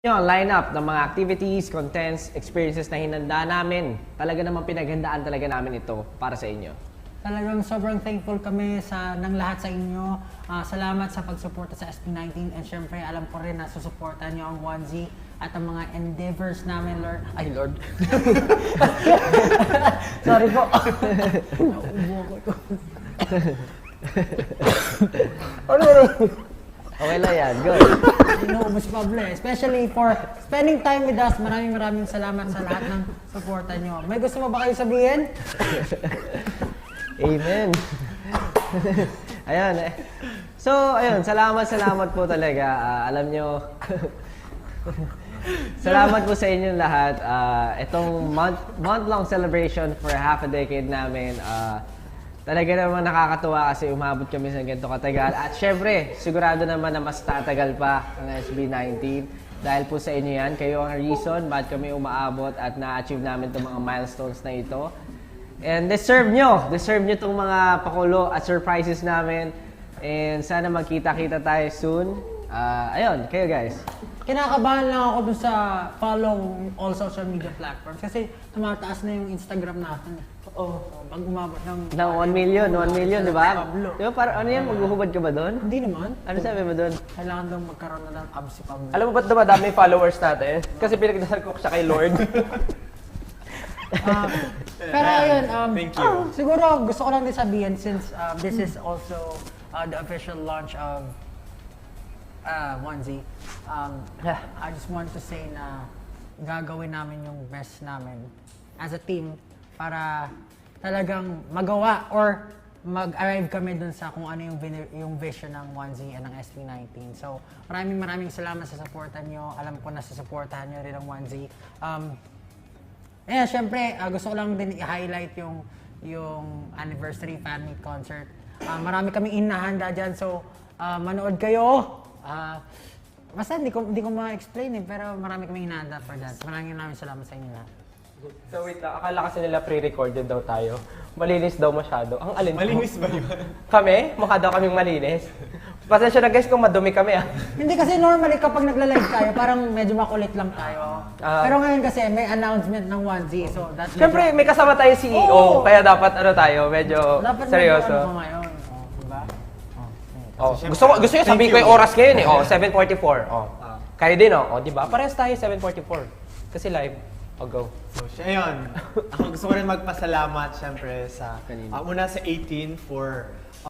Yung lineup ng mga activities, contents, experiences na hinanda namin. Talaga namang pinaghandaan talaga namin ito para sa inyo. Talagang sobrang thankful kami ng lahat sa inyo. Salamat sa pagsuporta sa SB19 and syempre alam ko rin na susuportahan niyo ang 1Z at ang mga endeavors namin, Lord. Ay, Lord. Sorry po. Nauubo ko. Ano? Okay lang yan, go. No, mas Pablo eh. Especially for spending time with us. Maraming salamat sa lahat ng suporta nyo. May gusto mo ba kayo sabihin? Amen. Ayan eh. So, ayun, salamat po talaga. Alam nyo, salamat po sa inyong lahat. Itong month-long celebration for half a decade namin. Talaga naman nakakatuwa kasi umabot kami sa ganito katagal. At syempre, sigurado naman na mas tatagal pa ang SB19. Dahil po sa inyo yan, kayo ang reason bakit kami umaabot at na-achieve namin itong mga milestones na ito. And deserve nyo itong mga pakulo at surprises namin. And sana magkita-kita tayo soon. Ayun, kayo guys. Kinakabahan lang ako dun sa follow all social media platforms kasi tumataas na yung Instagram natin. Oo, pag umabot ng 1 million, di ba? Di ba parang ano yan, maghuhubad ka ba doon? Hindi naman. Ano sabi mo doon? Kailangan daw magkaroon na ng abs si Pablo. Alam mo ba't dumadami yung followers natin? Kasi pinagdasal ko siya kay Lord. Pero ayun, Thank you. siguro gusto ko lang din sabihin since this is also the official launch of 1Z. I just want to say na gagawin namin yung best namin as a team para talagang magawa or mag-arrive kami dun sa kung ano yung vision ng 1Z and ng SB19. So, maraming salamat sa supportan nyo. Alam ko na susuportahan nyo rin ang 1Z. Syempre, gusto ko lang din i-highlight yung anniversary fan meet concert. Marami kaming inahanda dyan, so manood kayo. Basta hindi ko ma-explain pero marami kaming inahanda for that. Maraming salamat sa inyo lahat. So wait lang, akala kasi nila pre-recorded daw tayo. Malinis daw masyado. Ang alin ko? Malinis ba yun? Kami? Mukha daw kaming malinis. Pasensya na guys kung madumi kami Hindi kasi normally kapag nagla-live tayo, parang medyo makulit lang tayo. Pero ngayon kasi may announcement ng 1Z, so that Siyempre, may kasama tayo CEO, kaya dapat tayo, medyo dapat seryoso. medyo ano ka ngayon. Diba? Gusto niyo sabihin ko yung oras ngayon 7:44. Kayo din di ba? Parehas tayo 7:44. Kasi live. Go. So, ayun. Ako gusto ko rin magpasalamat syempre sa muna sa 18 for